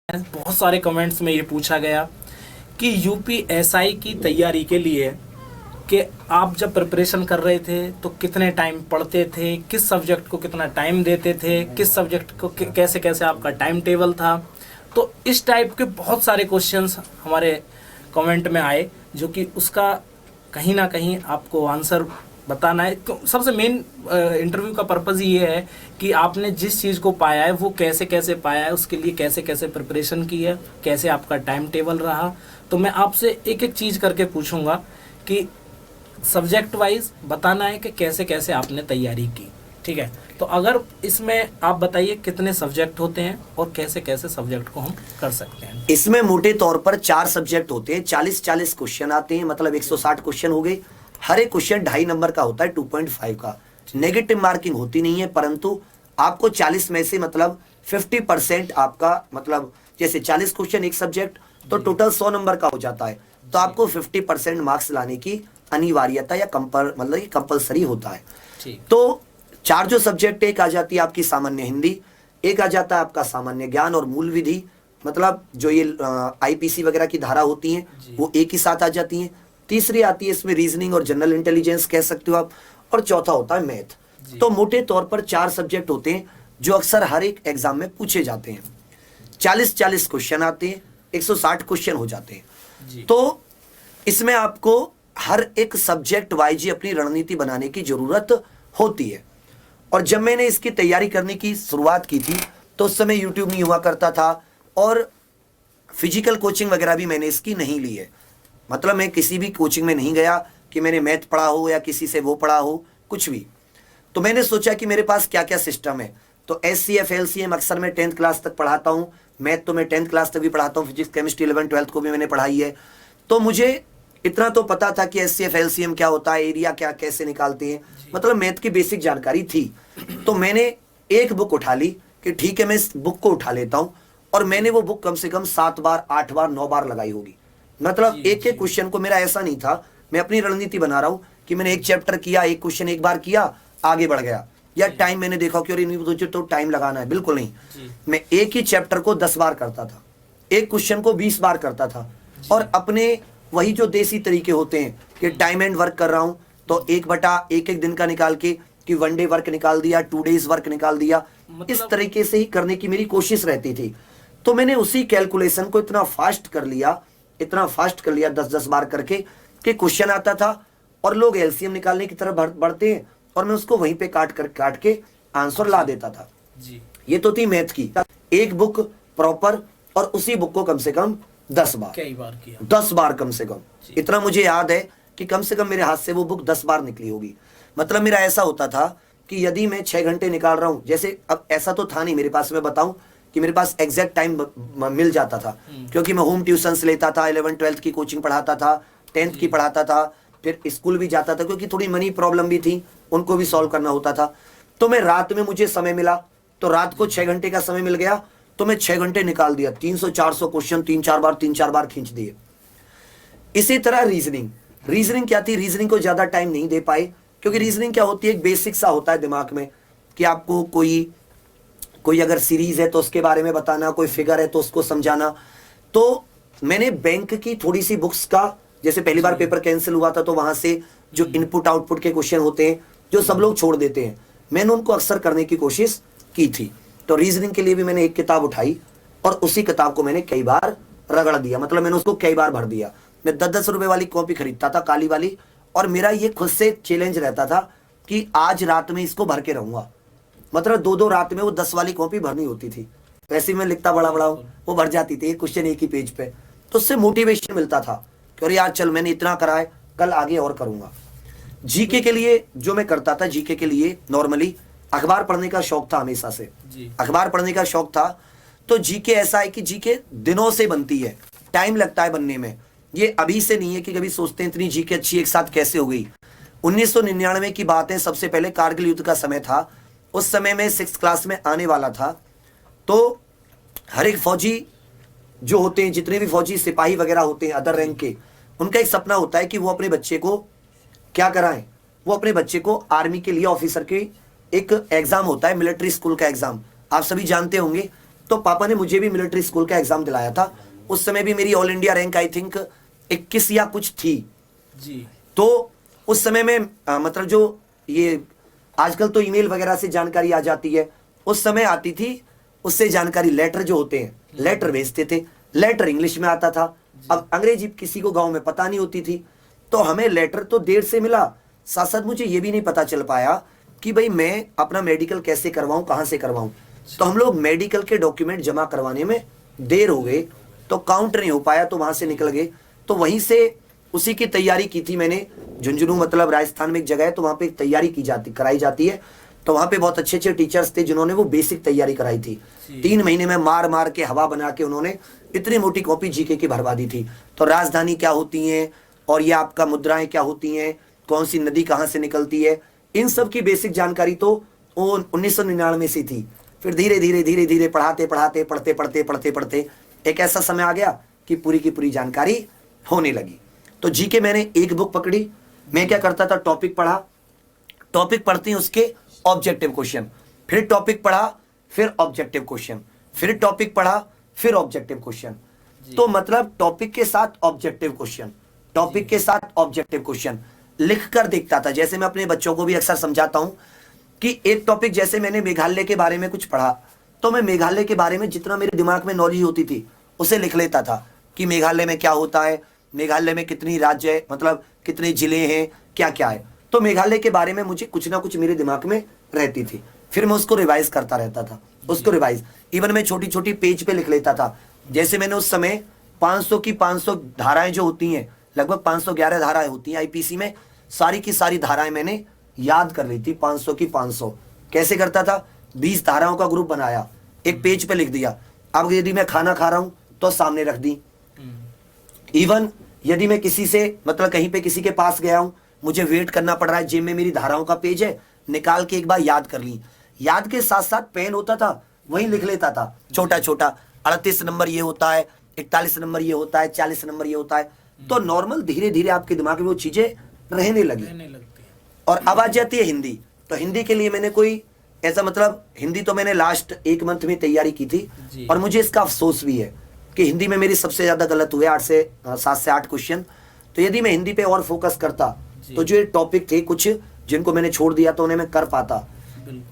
बहुत सारे कमेंट्स में ये पूछा गया कि यूपीएसआई की तैयारी के लिए कि आप जब प्रिपरेशन कर रहे थे तो कितने टाइम पढ़ते थे, किस सब्जेक्ट को कितना टाइम देते थे, किस सब्जेक्ट को कैसे कैसे आपका टाइम टेबल था। तो इस टाइप के बहुत सारे क्वेश्चंस हमारे कमेंट में आए, जो कि उसका कहीं ना कहीं आपको आंसर बताना है। सबसे मेन इंटरव्यू का पर्पज़ ये है कि आपने जिस चीज़ को पाया है वो कैसे कैसे पाया है, उसके लिए कैसे कैसे प्रिपरेशन की है, कैसे आपका टाइम टेबल रहा। तो मैं आपसे एक एक चीज़ करके पूछूंगा कि सब्जेक्ट वाइज बताना है कि कैसे कैसे आपने तैयारी की। ठीक है, तो अगर इसमें आप बताइए कितने सब्जेक्ट होते हैं और कैसे कैसे सब्जेक्ट को हम कर सकते हैं। इसमें मोटे तौर पर 4 सब्जेक्ट होते हैं, 40-40 क्वेश्चन आते हैं, मतलब 160 क्वेश्चन हो गए। हर एक क्वेश्चन 2.5 नंबर का होता है, 2.5 का। नेगेटिव मार्किंग होती नहीं है, परंतु आपको 40 में से मतलब 50% आपका, मतलब जैसे 40 क्वेश्चन एक सब्जेक्ट, तो टोटल 100 नंबर का हो जाता है। तो आपको 50% मार्क्स लाने की अनिवार्यता या मतलब कंपलसरी होता है। तो 4 जो सब्जेक्ट, एक आ जाती है आपकी सामान्य हिंदी, एक आ जाता है आपका सामान्य ज्ञान और मूल विधि, मतलब जो ये आईपीसी वगैरह की धारा होती हैं वो एक ही साथ आ जाती हैं। तीसरी आती है इसमें रीजनिंग और जनरल इंटेलिजेंस कह सकते हो आप, और चौथा होता है मैथ। तो मोटे तौर पर 4 सब्जेक्ट होते हैं जो अक्सर हर एक एग्जाम में पूछे जाते हैं। 40-40 क्वेश्चन आते हैं, 160 क्वेश्चन हो जाते हैं। तो इसमें आपको हर एक सब्जेक्ट वाइज अपनी रणनीति बनाने की जरूरत होती है। और जब मैंने इसकी तैयारी करने की शुरुआत की थी तो उस समय यूट्यूब नहीं हुआ करता था, और फिजिकल कोचिंग वगैरह भी मैंने इसकी नहीं ली है। मतलब मैं किसी भी कोचिंग में नहीं गया कि मैंने मैथ पढ़ा हो या किसी से वो पढ़ा हो, कुछ भी। तो मैंने सोचा कि मेरे पास क्या क्या सिस्टम है। तो SCF LCM अक्सर मैं 10th क्लास तक पढ़ाता हूँ, मैथ तो मैं 10th क्लास तक भी पढ़ाता हूँ, फिजिक्स केमिस्ट्री 11th 12th को भी मैंने पढ़ाई है। तो मुझे इतना तो पता था कि SCF LCM क्या होता है, एरिया क्या कैसे निकालते हैं, मतलब मैथ की बेसिक जानकारी थी। तो मैंने एक बुक उठा ली कि ठीक है मैं इस बुक को उठा लेता हूँ, और मैंने वो बुक कम से कम 7 बार 8 बार 9 बार लगाई होगी। मतलब एक एक क्वेश्चन को, मेरा ऐसा नहीं था मैं अपनी रणनीति बना रहा हूं कि मैंने एक चैप्टर किया, एक क्वेश्चन एक बार किया, आगे बढ़ गया, या टाइम मैंने देखा कि अरे तो टाइम लगाना है, बिल्कुल नहीं। मैं एक ही चैप्टर को 10 बार करता था, एक क्वेश्चन को 20 बार करता था, और अपने वही जो देसी तरीके होते हैं कि टाइम एंड वर्क कर रहा हूं तो 1/1 दिन का निकाल के कि 1 डे वर्क निकाल दिया, 2 डेज वर्क निकाल दिया, इस तरीके से ही करने की मेरी कोशिश रहती थी। तो मैंने उसी कैलकुलेशन को इतना फास्ट कर लिया 10-10 बार करके कि क्वेश्चन आता था और लोग एलसीएम निकालने की तरफ बढ़ते हैं, और मैं उसको वहीं पे काट के आंसर ला देता था। ये तो थी मैथ की एक बुक प्रॉपर, और उसी बुक को कम से कम 10 बार, कई बार किया, 10 बार कम से कम। इतना मुझे याद है कि कम से कम मेरे हाथ से वो बुक 10 बार निकली होगी। मतलब मेरा ऐसा होता था कि यदि मैं 6 घंटे निकाल रहा हूं, जैसे अब ऐसा तो था नहीं मेरे पास, मैं बताऊं कि मेरे पास एग्जैक्ट टाइम मिल जाता था, क्योंकि मैं होम ट्यूशंस लेता था, 11th 12th की कोचिंग पढ़ाता था, 10th की पढ़ाता था, फिर स्कूल भी जाता था, क्योंकि थोड़ी मनी प्रॉब्लम भी थी, उनको भी सॉल्व करना होता था। तो मैं रात में, मुझे समय मिला तो रात को 6 घंटे का समय मिल गया तो मैं 6 घंटे निकाल दिया, 300-400 क्वेश्चन 3-4 बार खींच दिए। इसी तरह रीजनिंग क्या थी, रीजनिंग को ज्यादा टाइम नहीं दे पाए, क्योंकि रीजनिंग क्या होती है, एक बेसिक सा होता है दिमाग में कि आपको कोई अगर सीरीज है तो उसके बारे में बताना, कोई फिगर है तो उसको समझाना। तो मैंने बैंक की थोड़ी सी बुक्स का, जैसे पहली बार पेपर कैंसिल हुआ था तो वहां से जो इनपुट आउटपुट के क्वेश्चन होते हैं जो सब लोग छोड़ देते हैं, मैंने उनको अक्सर करने की कोशिश की थी। तो रीजनिंग के लिए भी मैंने एक किताब उठाई और उसी किताब को मैंने कई बार रगड़ दिया, मतलब मैंने उसको कई बार भर दिया। मैं 10-10 रुपए वाली कॉपी खरीदता था, काली वाली, और मेरा ये खुद से चैलेंज रहता था कि आज रात में इसको भर के रहूंगा। मतलब 2-2 रात में वो 10 वाली कॉपी भरनी होती थी। वैसे ही मैं लिखता बड़ा हूं, वो भर जाती थी, एक क्वेश्चन एक ही पेज पे। तो उससे मोटिवेशन मिलता था कि अरे यार चल मैंने इतना करा है, कल आगे और करूंगा। जीके के लिए जो मैं करता था, जीके के लिए नॉर्मली अखबार पढ़ने का शौक था, हमेशा से अखबार पढ़ने का शौक था। तो जीके ऐसा है कि जीके दिनों से बनती है, टाइम लगता है बनने में। ये अभी से नहीं है कि कभी सोचते हैं इतनी जीके अच्छी एक साथ कैसे हो गई। 1999 की बात है, सबसे पहले कारगिल युद्ध का समय था। उस समय में 6th क्लास में आने वाला था। तो हर एक फौजी जो होते हैं, जितने भी फौजी सिपाही वगैरह होते हैं अदर रैंक के, उनका एक सपना होता है कि वो अपने बच्चे को क्या कराएं, वो अपने बच्चे को आर्मी के लिए ऑफिसर के एक एग्जाम होता है, मिलिट्री स्कूल का एग्जाम, आप सभी जानते होंगे। तो पापा ने मुझे भी मिलिट्री स्कूल का एग्जाम दिलाया था। उस समय भी मेरी all India rank I think 21 या कुछ थी जी। तो उस समय में मतलब जो ये आजकल तो ईमेल वगैरह से जानकारी आ जाती है, उस समय आती थी उससे जानकारी। लेटर जो होते हैं, लेटर भेजते थे, लेटर इंग्लिश में आता था। अब अंग्रेजी किसी को गांव में पता नहीं होती थी, तो हमें लेटर तो देर से मिला, साथ साथ मुझे ये भी नहीं पता चल पाया कि भाई मैं अपना मेडिकल कैसे करवाऊं, कहां से करवाऊं। तो हम लोग मेडिकल के डॉक्यूमेंट जमा करवाने में देर हो गए, तो काउंट नहीं हो पाया, तो वहां से निकल गए। तो वहीं से उसी की तैयारी की थी मैंने। झुंझुनू मतलब राजस्थान में एक जगह है, तो वहां पे तैयारी कराई जाती है। तो वहां पे बहुत अच्छे अच्छे टीचर्स थे जिन्होंने वो बेसिक तैयारी कराई थी। 3 महीने में मार मार के हवा बना के उन्होंने इतनी मोटी कॉपी जीके की भरवा दी थी। तो राजधानी क्या होती है और ये आपका मुद्राएं क्या होती हैं, कौन सी नदी कहाँ से निकलती है, इन सब की बेसिक जानकारी तो 1999 से थी। फिर धीरे धीरे धीरे धीरे पढ़ते एक ऐसा समय आ गया कि पूरी की पूरी जानकारी होने लगी। तो जीके मैंने एक बुक पकड़ी। मैं क्या करता था, टॉपिक पढ़ा, टॉपिक पढ़ते ही उसके ऑब्जेक्टिव क्वेश्चन, फिर टॉपिक पढ़ा, फिर ऑब्जेक्टिव क्वेश्चन, फिर टॉपिक पढ़ा, फिर ऑब्जेक्टिव क्वेश्चन। तो मतलब टॉपिक के साथ ऑब्जेक्टिव क्वेश्चन, टॉपिक के साथ ऑब्जेक्टिव क्वेश्चन लिख कर देखता था। जैसे मैं अपने बच्चों को भी अक्सर समझाता हूं कि एक टॉपिक, जैसे मैंने मेघालय के बारे में कुछ पढ़ा, तो मैं मेघालय के बारे में जितना मेरे दिमाग में नॉलेज होती थी उसे लिख लेता था कि मेघालय में क्या होता है, मेघालय में कितनी राज्य है, मतलब कितने जिले हैं, क्या क्या है। तो मेघालय के बारे में मुझे कुछ ना कुछ मेरे दिमाग में रहती थी, फिर मैं उसको रिवाइज करता रहता था, उसको रिवाइज इवन मैं छोटी छोटी पेज पे लिख लेता था। जैसे मैंने उस समय 500 की 500 धाराएं जो होती हैं, लगभग 511 धाराएं होती हैं आईपीसी में, सारी की सारी धाराएं मैंने याद कर ली थी। 500 की 500 कैसे करता था, 20 धाराओं का ग्रुप बनाया, एक पेज पे लिख दिया। अब यदि मैं खाना खा रहा हूं तो सामने रख दी। इवन यदि मैं किसी से मतलब कहीं पे किसी के पास गया हूं, मुझे वेट करना पड़ रहा है, जेब में मेरी धाराओं का पेज है, निकाल के एक बार याद कर ली। याद के साथ साथ पेन होता था, वहीं लिख लेता था छोटा छोटा, 38 नंबर ये होता है, 41 नंबर ये होता है, 40 नंबर ये होता है। तो नॉर्मल धीरे धीरे आपके दिमाग में वो चीजें रहने लगी। और अब आ जाती है हिंदी। तो हिंदी के लिए मैंने कोई ऐसा मतलब, हिंदी तो मैंने लास्ट 1 मंथ में तैयारी की थी, और मुझे इसका अफसोस भी है कि हिंदी में मेरी सबसे ज्यादा गलत हुए, 7 से 8 क्वेश्चन। तो यदि मैं हिंदी पे और फोकस करता तो जो ये टॉपिक थे कुछ जिनको मैंने छोड़ दिया तो उन्हें मैं कर पाता,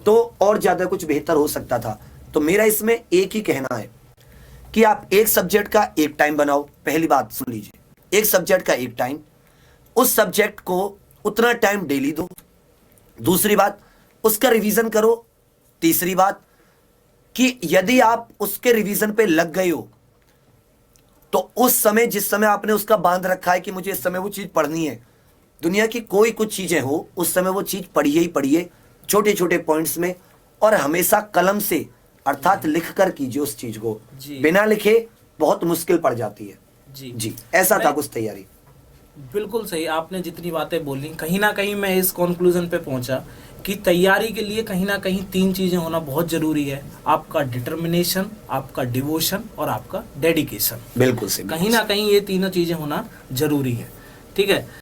तो और ज्यादा कुछ बेहतर हो सकता था। तो मेरा इसमें एक ही कहना है कि आप एक सब्जेक्ट का एक टाइम बनाओ। पहली बात सुन लीजिए, एक सब्जेक्ट का एक टाइम, उस सब्जेक्ट को उतना टाइम डेली दो। दूसरी बात, उसका रिवीजन करो। तीसरी बात कि यदि आप उसके रिवीजन पे लग गए हो तो उस समय, जिस समय आपने उसका बांध रखा है कि मुझे इस समय वो चीज पढ़नी है, दुनिया की कोई कुछ चीजें हो, उस समय वो चीज पढ़िए ही पढ़िए, छोटे छोटे पॉइंट्स में, और हमेशा कलम से अर्थात लिख कर कीजिए उस चीज को। बिना लिखे बहुत मुश्किल पड़ जाती है। जी ऐसा था कुछ तैयारी। बिल्कुल सही, आपने जितनी बातें बोली, कहीं ना कहीं मैं इस कंक्लूजन पे पहुंचा कि तैयारी के लिए कहीं ना कहीं 3 चीजें होना बहुत जरूरी है। आपका डिटर्मिनेशन, आपका डिवोशन और आपका डेडिकेशन। बिल्कुल सही। कहीं ना कहीं ये तीनों चीजें होना जरूरी है। ठीक है।